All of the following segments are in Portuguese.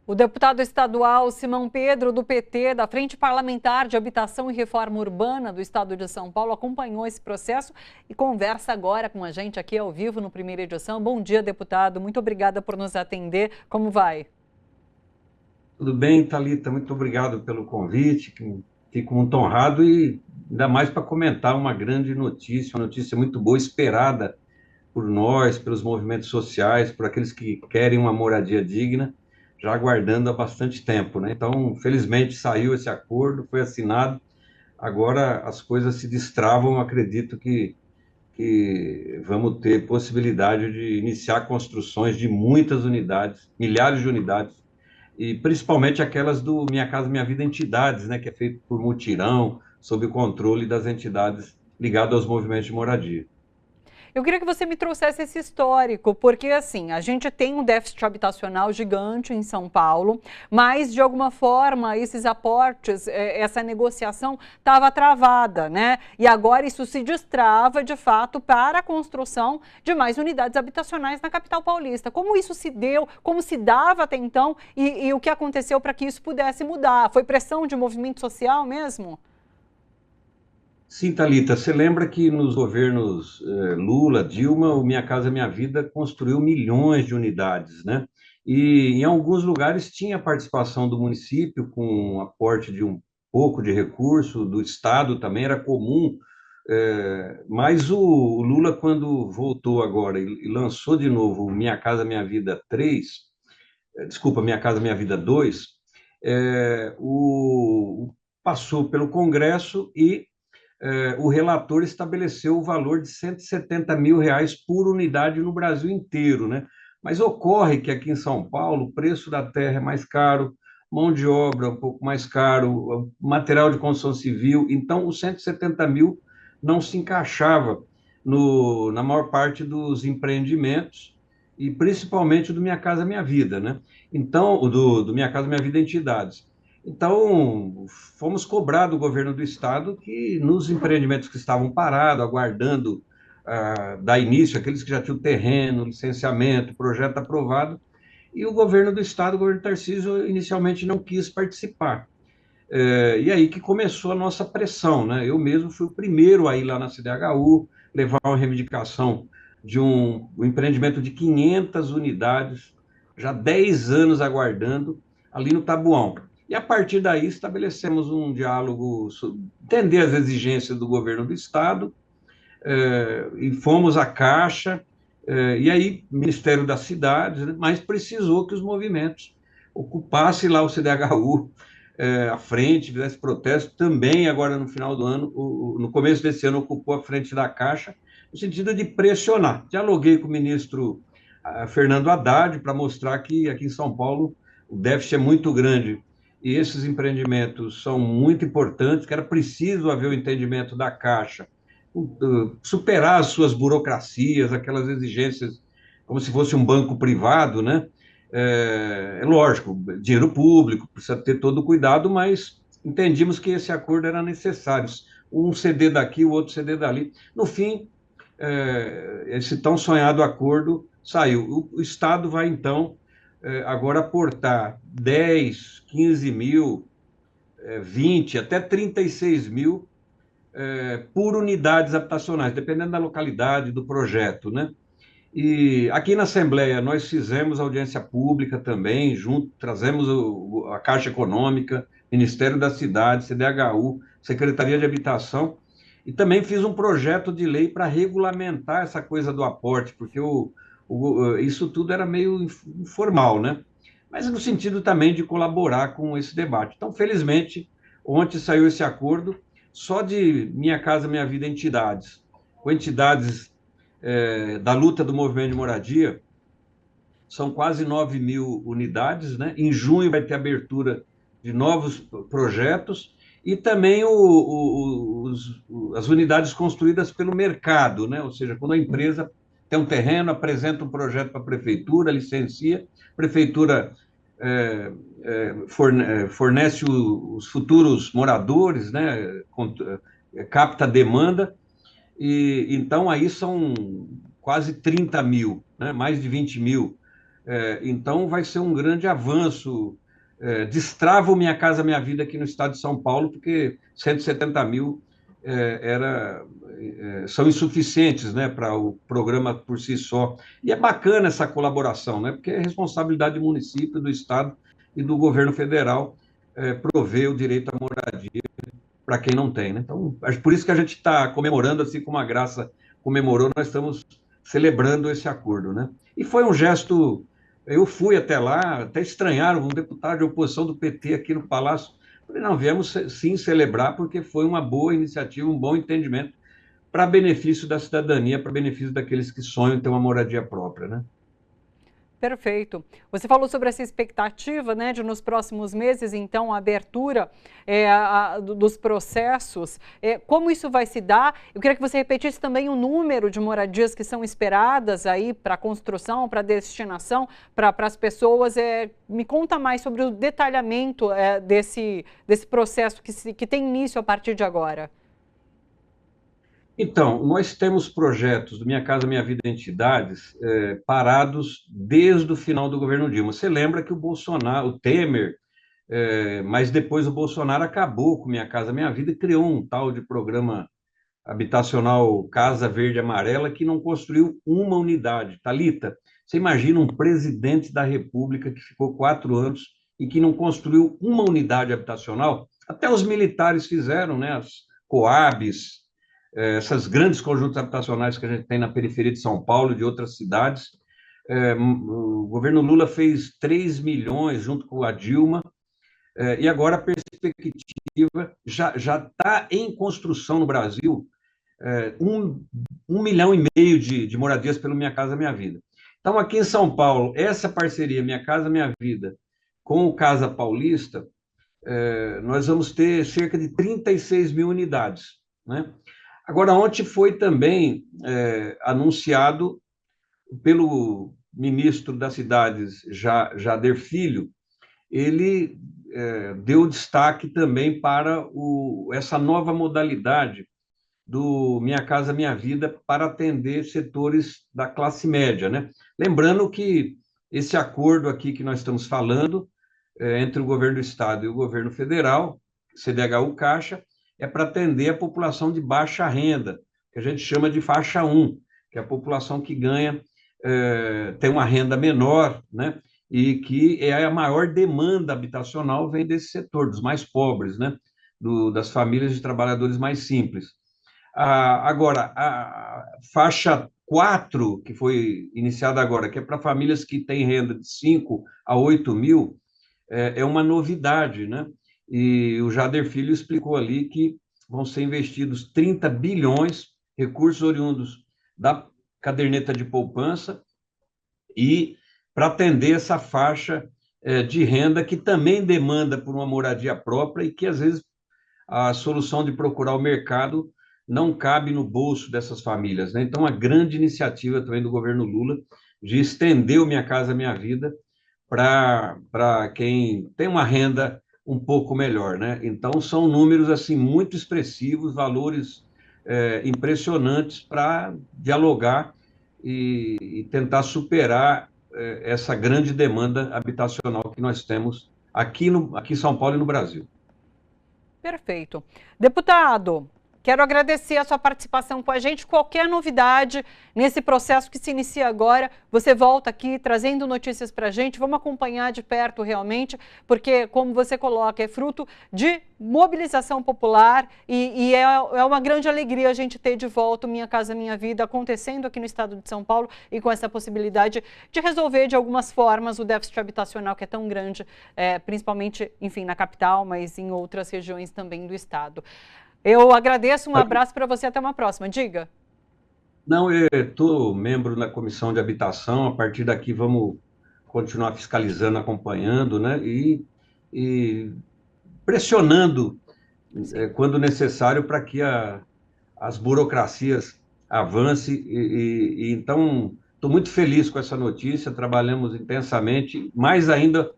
O deputado estadual Simão Pedro, do PT, da Frente Parlamentar de Habitação e Reforma Urbana do Estado de São Paulo, acompanhou esse processo e conversa agora com a gente aqui ao vivo no Primeira Edição. Bom dia, deputado. Muito obrigada por nos atender. Como vai? Tudo bem, Thalita? Muito obrigado pelo convite. Fico muito honrado e ainda mais para comentar uma grande notícia, uma notícia muito boa, esperada por nós, pelos movimentos sociais, por aqueles que querem uma moradia digna, já aguardando há bastante tempo, né? Então, felizmente saiu esse acordo, foi assinado. Agora as coisas se destravam. Acredito que vamos ter possibilidade de iniciar construções de muitas unidades, milhares de unidades, e principalmente aquelas do Minha Casa Minha Vida Entidades, né, que é feito por mutirão, sob o controle das entidades ligadas aos movimentos de moradia. Eu queria que você me trouxesse esse histórico, porque assim, a gente tem um déficit habitacional gigante em São Paulo, mas de alguma forma esses aportes, essa negociação estava travada, né? E agora isso se destrava de fato para a construção de mais unidades habitacionais na capital paulista. Como isso se deu, como se dava até então e o que aconteceu para que isso pudesse mudar? Foi pressão de movimento social mesmo? Sim, Thalita, você lembra que nos governos Lula, Dilma, o Minha Casa Minha Vida construiu milhões de unidades, né? E em alguns lugares tinha participação do município com aporte de um pouco de recurso, do Estado também era comum, mas o Lula, quando voltou agora e lançou de novo o Minha Casa Minha Vida 3, desculpa, Minha Casa Minha Vida 2, passou pelo Congresso e o relator estabeleceu o valor de R$ 170 mil por unidade no Brasil inteiro, né? Mas ocorre que aqui em São Paulo o preço da terra é mais caro, mão de obra um pouco mais caro, material de construção civil, então os 170 mil não se encaixava na maior parte dos empreendimentos e principalmente do Minha Casa Minha Vida, né? Então, do Minha Casa Minha Vida Entidades. Então, fomos cobrar do governo do estado que nos empreendimentos que estavam parados, aguardando dar início, aqueles que já tinham terreno, licenciamento, projeto aprovado, e o governo do estado, o governo Tarcísio, inicialmente não quis participar. E aí que começou a nossa pressão, né? Eu mesmo fui o primeiro a ir lá na CDHU, levar uma reivindicação de um empreendimento de 500 unidades, já 10 anos aguardando, ali no Tabuão. E a partir daí estabelecemos um diálogo, entender as exigências do governo do Estado, e fomos à Caixa, e aí Ministério das Cidades, né? Mas precisou que os movimentos ocupassem lá o CDHU, à frente, fizesse protesto, também agora no final do ano, no começo desse ano, ocupou a frente da Caixa, no sentido de pressionar. Dialoguei com o ministro Fernando Haddad para mostrar que aqui em São Paulo o déficit é muito grande e esses empreendimentos são muito importantes, que era preciso haver o entendimento da Caixa, superar as suas burocracias, aquelas exigências, como se fosse um banco privado, né? Lógico, dinheiro público, precisa ter todo o cuidado, mas entendimos que esse acordo era necessário. Um CD daqui, o outro CD dali. No fim, esse tão sonhado acordo saiu. O Estado vai, então, agora aportar 10, 15 mil, 20, até 36 mil por unidades habitacionais, dependendo da localidade, do projeto, né? E aqui na Assembleia nós fizemos audiência pública também, junto, trazemos a Caixa Econômica, Ministério da Cidade, CDHU, Secretaria de Habitação, e também fiz um projeto de lei para regulamentar essa coisa do aporte, porque isso tudo era meio informal, né? Mas no sentido também de colaborar com esse debate. Então, felizmente, ontem saiu esse acordo, só de Minha Casa Minha Vida Entidades, com entidades da luta do movimento de moradia, são quase 9 mil unidades, né? Em junho vai ter abertura de novos projetos e também as unidades construídas pelo mercado, né? Ou seja, quando a empresa tem um terreno, apresenta um projeto para a prefeitura, licencia, a prefeitura fornece os futuros moradores, né? Capta a demanda, e então aí são quase 30 mil, né? Mais de 20 mil Então, vai ser um grande avanço. Destrava o Minha Casa Minha Vida aqui no estado de São Paulo, porque 170 mil são insuficientes, né, para o programa por si só. E é bacana essa colaboração, né, porque é responsabilidade do município, do estado e do governo federal prover o direito à moradia para quem não tem, né? Então, acho por isso que a gente está comemorando, assim como a Graça comemorou, nós estamos celebrando esse acordo, né? E foi um gesto, eu fui até lá, até estranharam, um deputado de oposição do PT aqui no Palácio, falei, não, viemos sim celebrar, porque foi uma boa iniciativa, um bom entendimento para benefício da cidadania, para benefício daqueles que sonham em ter uma moradia própria, né? Perfeito. Você falou sobre essa expectativa, né, de nos próximos meses, então, a abertura dos processos. Como isso vai se dar? Eu queria que você repetisse também o número de moradias que são esperadas aí para construção, para destinação, para as pessoas. Me conta mais sobre o detalhamento desse processo que tem início a partir de agora. Então, nós temos projetos do Minha Casa Minha Vida Entidades parados desde o final do governo Dilma. Você lembra que o Bolsonaro, o Temer, mas depois o Bolsonaro acabou com Minha Casa Minha Vida e criou um tal de programa habitacional Casa Verde e Amarela que não construiu uma unidade. Thalita, você imagina um presidente da República que ficou 4 anos e que não construiu uma unidade habitacional? Até os militares fizeram, né? As Coabs, essas grandes conjuntos habitacionais que a gente tem na periferia de São Paulo e de outras cidades. O governo Lula fez 3 milhões junto com a Dilma, e agora a perspectiva já está em construção no Brasil 1,5 milhão de moradias pelo Minha Casa Minha Vida. Então, aqui em São Paulo, essa parceria Minha Casa Minha Vida com o Casa Paulista, nós vamos ter cerca de 36 mil unidades, né? Agora, ontem foi também anunciado pelo ministro das Cidades, Jader Filho, ele deu destaque também para essa nova modalidade do Minha Casa Minha Vida para atender setores da classe média, né? Lembrando que esse acordo aqui que nós estamos falando, entre o governo do Estado e o governo federal, CDHU Caixa, é para atender a população de baixa renda, que a gente chama de faixa 1, que é a população que ganha, tem uma renda menor, né? E que é a maior demanda habitacional vem desse setor, dos mais pobres, né? Das famílias de trabalhadores mais simples. Agora, a faixa 4, que foi iniciada agora, que é para famílias que têm renda de 5 a 8 mil, é uma novidade, né? E o Jader Filho explicou ali que vão ser investidos 30 bilhões, recursos oriundos da caderneta de poupança, e para atender essa faixa de renda que também demanda por uma moradia própria e que, às vezes, a solução de procurar o mercado não cabe no bolso dessas famílias, né? Então, a grande iniciativa também do governo Lula de estender o Minha Casa Minha Vida para quem tem uma renda um pouco melhor, né? Então, são números assim muito expressivos, valores impressionantes para dialogar e tentar superar essa grande demanda habitacional que nós temos aqui em São Paulo e no Brasil. Perfeito. Deputado, quero agradecer a sua participação com a gente. Qualquer novidade nesse processo que se inicia agora, você volta aqui trazendo notícias para a gente. Vamos acompanhar de perto realmente, porque, como você coloca, é fruto de mobilização popular e é uma grande alegria a gente ter de volta o Minha Casa Minha Vida acontecendo aqui no estado de São Paulo e com essa possibilidade de resolver de algumas formas o déficit habitacional que é tão grande, principalmente, enfim, na capital, mas em outras regiões também do estado. Eu agradeço, um abraço para você, até uma próxima. Diga. Não, eu estou membro da Comissão de Habitação, a partir daqui vamos continuar fiscalizando, acompanhando, né? E pressionando quando necessário para que as burocracias avancem. Então, estou muito feliz com essa notícia, trabalhamos intensamente, mais ainda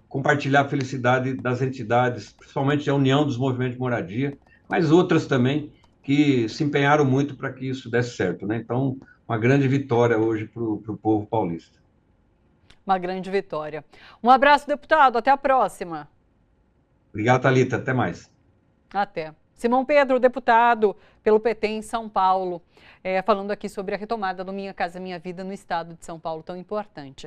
compartilhar a felicidade das entidades, principalmente a União dos Movimentos de Moradia, mas outras também, que se empenharam muito para que isso desse certo, né? Então, uma grande vitória hoje para o povo paulista. Uma grande vitória. Um abraço, deputado. Até a próxima. Obrigado, Thalita. Até mais. Até. Simão Pedro, deputado pelo PT em São Paulo, falando aqui sobre a retomada do Minha Casa Minha Vida no estado de São Paulo, tão importante.